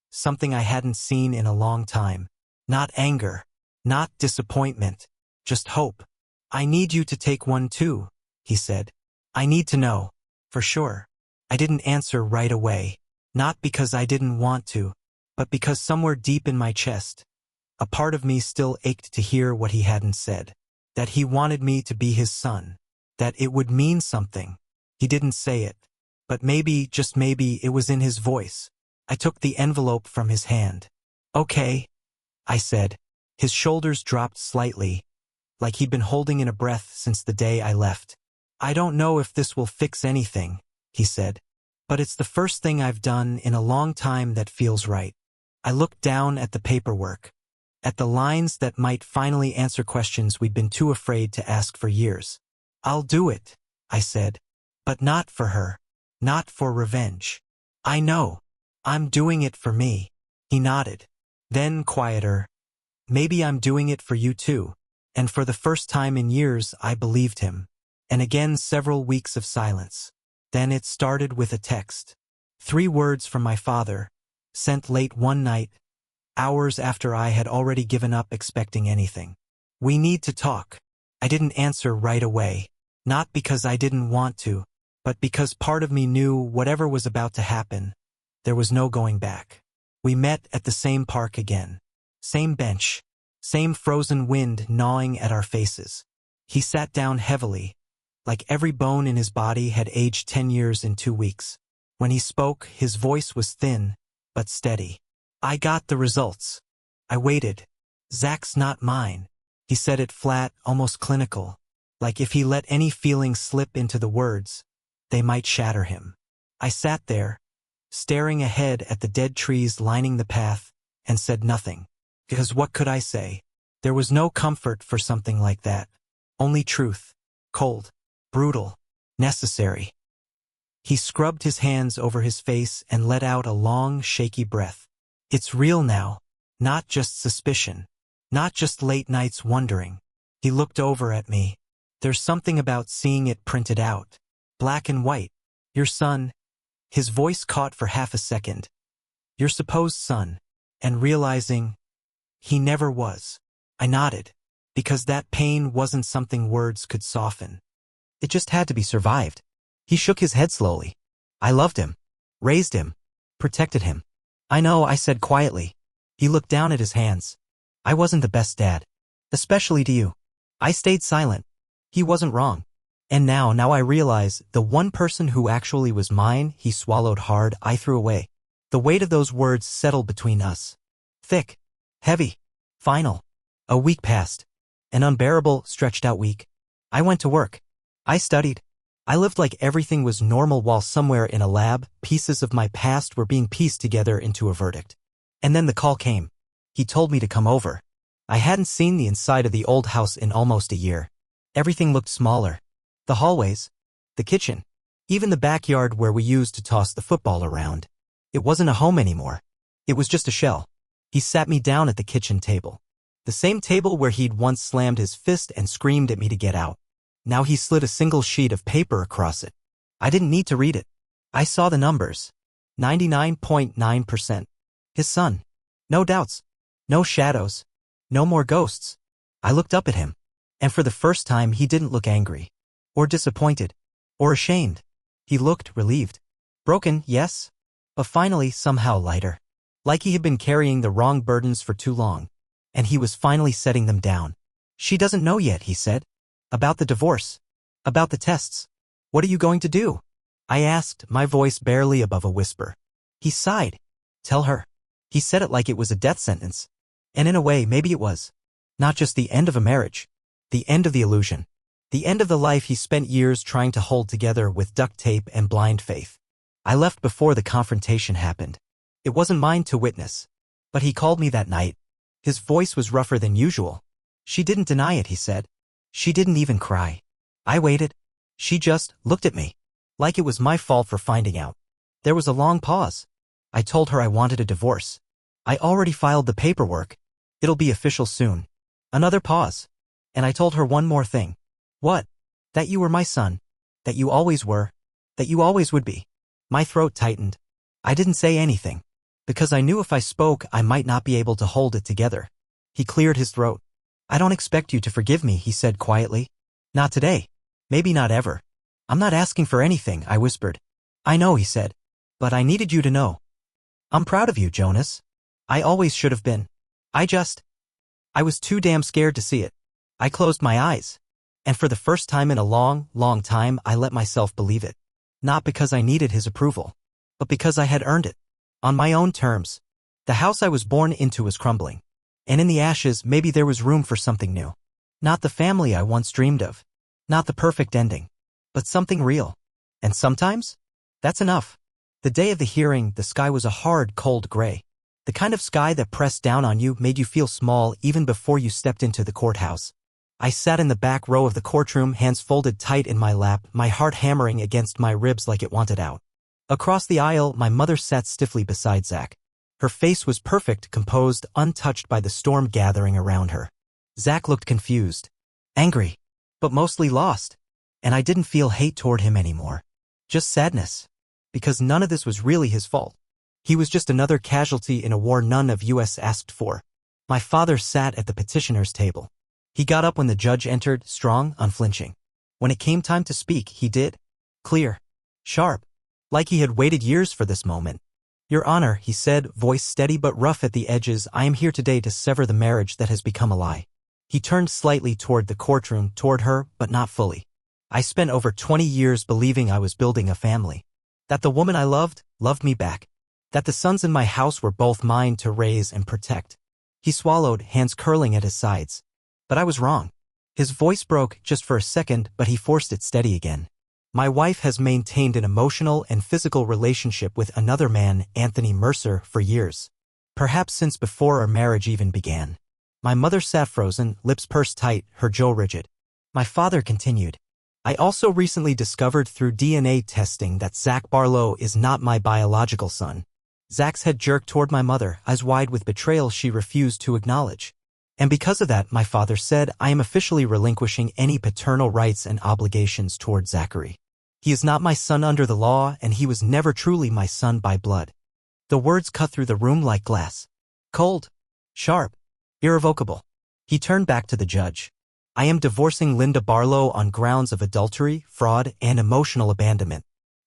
Something I hadn't seen in a long time. Not anger, not disappointment, just hope. I need you to take one too, he said. I need to know, for sure. I didn't answer right away, not because I didn't want to, but because somewhere deep in my chest, a part of me still ached to hear what he hadn't said. That he wanted me to be his son. That it would mean something. He didn't say it, but maybe, just maybe, it was in his voice. I took the envelope from his hand. Okay, I said. His shoulders dropped slightly, like he'd been holding in a breath since the day I left. I don't know if this will fix anything, he said, but it's the first thing I've done in a long time that feels right. I looked down at the paperwork, at the lines that might finally answer questions we'd been too afraid to ask for years. I'll do it, I said, but not for her, not for revenge. I know. I'm doing it for me. He nodded. Then, quieter, maybe I'm doing it for you too. And for the first time in years, I believed him. And again, several weeks of silence. Then it started with a text. 3 words from my father, sent late one night, hours after I had already given up expecting anything. We need to talk. I didn't answer right away, not because I didn't want to, but because part of me knew whatever was about to happen, there was no going back. We met at the same park again. Same bench. Same frozen wind gnawing at our faces. He sat down heavily, like every bone in his body had aged 10 years in 2 weeks. When he spoke, his voice was thin, but steady. I got the results. I waited. Zach's not mine. He said it flat, almost clinical, like if he let any feelings slip into the words, they might shatter him. I sat there, staring ahead at the dead trees lining the path, and said nothing. Because what could I say? There was no comfort for something like that. Only truth. Cold. Brutal. Necessary. He scrubbed his hands over his face and let out a long, shaky breath. It's real now. Not just suspicion. Not just late nights wondering. He looked over at me. There's something about seeing it printed out. Black and white. Your son. His voice caught for half a second. Your supposed son. And realizing he never was. I nodded, because that pain wasn't something words could soften. It just had to be survived. He shook his head slowly. I loved him. Raised him. Protected him. I know, I said quietly. He looked down at his hands. I wasn't the best dad. Especially to you. I stayed silent. He wasn't wrong. And now I realize the one person who actually was mine, he swallowed hard, I threw away. The weight of those words settled between us. Thick. Heavy. Final. A week passed. An unbearable, stretched out week. I went to work. I studied. I lived like everything was normal while somewhere in a lab, pieces of my past were being pieced together into a verdict. And then the call came. He told me to come over. I hadn't seen the inside of the old house in almost a year. Everything looked smaller. The hallways, the kitchen, even the backyard where we used to toss the football around. It wasn't a home anymore. It was just a shell. He sat me down at the kitchen table. The same table where he'd once slammed his fist and screamed at me to get out. Now he slid a single sheet of paper across it. I didn't need to read it. I saw the numbers. 99.9%. His son. No doubts. No shadows. No more ghosts. I looked up at him. And for the first time he didn't look angry. Or disappointed. Or ashamed. He looked relieved. Broken, yes. But finally somehow lighter. Like he had been carrying the wrong burdens for too long. And he was finally setting them down. She doesn't know yet, he said. About the divorce. About the tests. What are you going to do? I asked, my voice barely above a whisper. He sighed. Tell her. He said it like it was a death sentence. And in a way, maybe it was. Not just the end of a marriage. The end of the illusion. The end of the life he spent years trying to hold together with duct tape and blind faith. I left before the confrontation happened. It wasn't mine to witness. But he called me that night. His voice was rougher than usual. She didn't deny it, he said. She didn't even cry. I waited. She just looked at me. Like it was my fault for finding out. There was a long pause. I told her I wanted a divorce. I already filed the paperwork. It'll be official soon. Another pause. And I told her one more thing. What? That you were my son. That you always were. That you always would be. My throat tightened. I didn't say anything. Because I knew if I spoke I might not be able to hold it together. He cleared his throat. I don't expect you to forgive me, he said quietly. Not today. Maybe not ever. I'm not asking for anything, I whispered. I know, he said. But I needed you to know. I'm proud of you, Jonas. I always should have been. I was too damn scared to see it. I closed my eyes. And for the first time in a long, long time, I let myself believe it. Not because I needed his approval. But because I had earned it. On my own terms. The house I was born into was crumbling. And in the ashes, maybe there was room for something new. Not the family I once dreamed of. Not the perfect ending. But something real. And sometimes, that's enough. The day of the hearing, the sky was a hard, cold gray. The kind of sky that pressed down on you, made you feel small even before you stepped into the courthouse. I sat in the back row of the courtroom, hands folded tight in my lap, my heart hammering against my ribs like it wanted out. Across the aisle, my mother sat stiffly beside Zach. Her face was perfect, composed, untouched by the storm gathering around her. Zach looked confused. Angry. But mostly lost. And I didn't feel hate toward him anymore. Just sadness. Because none of this was really his fault. He was just another casualty in a war none of us asked for. My father sat at the petitioner's table. He got up when the judge entered, strong, unflinching. When it came time to speak, he did. Clear. Sharp. Like he had waited years for this moment. Your Honor, he said, voice steady but rough at the edges, I am here today to sever the marriage that has become a lie. He turned slightly toward the courtroom, toward her, but not fully. I spent over 20 years believing I was building a family. That the woman I loved me back. That the sons in my house were both mine to raise and protect. He swallowed, hands curling at his sides. But I was wrong. His voice broke just for a second, but he forced it steady again. My wife has maintained an emotional and physical relationship with another man, Anthony Mercer, for years. Perhaps since before our marriage even began. My mother sat frozen, lips pursed tight, her jaw rigid. My father continued. I also recently discovered through DNA testing that Zach Barlow is not my biological son. Zach's head jerked toward my mother, eyes wide with betrayal she refused to acknowledge. And because of that, my father said, I am officially relinquishing any paternal rights and obligations toward Zachary. He is not my son under the law, and he was never truly my son by blood. The words cut through the room like glass. Cold. Sharp. Irrevocable. He turned back to the judge. I am divorcing Linda Barlow on grounds of adultery, fraud, and emotional abandonment.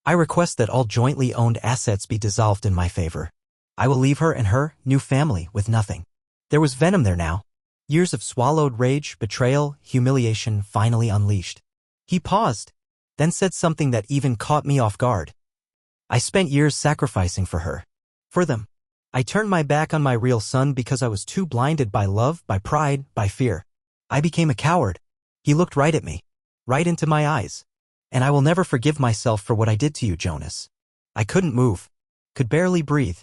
I request that all jointly owned assets be dissolved in my favor. I will leave her and her new family with nothing. There was venom there now. Years of swallowed rage, betrayal, humiliation finally unleashed. He paused, then said something that even caught me off guard. I spent years sacrificing for her. For them. I turned my back on my real son because I was too blinded by love, by pride, by fear. I became a coward. He looked right at me. right into my eyes. And I will never forgive myself for what I did to you, Jonas. I couldn't move, could barely breathe.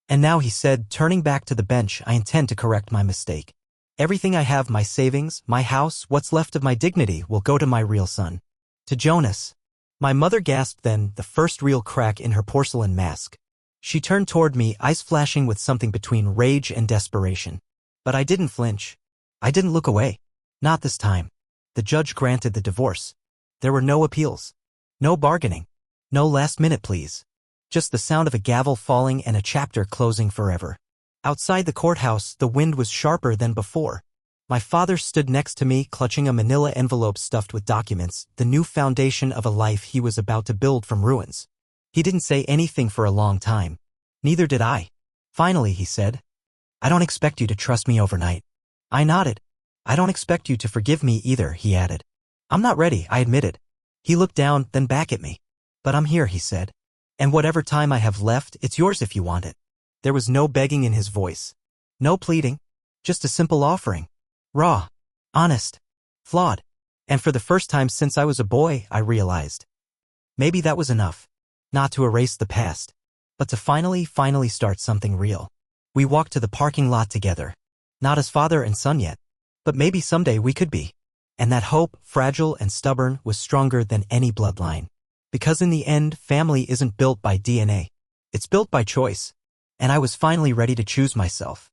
And now, he said, turning back to the bench, I intend to correct my mistake. Everything I have, my savings, my house, what's left of my dignity, will go to my real son. To Jonas. My mother gasped then, the first real crack in her porcelain mask. She turned toward me, eyes flashing with something between rage and desperation. But I didn't flinch. I didn't look away. Not this time. The judge granted the divorce. There were no appeals. No bargaining. No last-minute pleas. Just the sound of a gavel falling and a chapter closing forever. Outside the courthouse, the wind was sharper than before. My father stood next to me, clutching a manila envelope stuffed with documents, the new foundation of a life he was about to build from ruins. He didn't say anything for a long time. Neither did I. Finally, he said, I don't expect you to trust me overnight. I nodded. I don't expect you to forgive me either, he added. I'm not ready, I admitted. He looked down, then back at me. But I'm here, he said. And whatever time I have left, it's yours if you want it. There was no begging in his voice. No pleading. Just a simple offering. Raw. Honest. Flawed. And for the first time since I was a boy, I realized. Maybe that was enough. Not to erase the past, but to finally start something real. We walked to the parking lot together. Not as father and son yet, but maybe someday we could be. And that hope, fragile and stubborn, was stronger than any bloodline. Because in the end, family isn't built by DNA. It's built by choice. And I was finally ready to choose myself.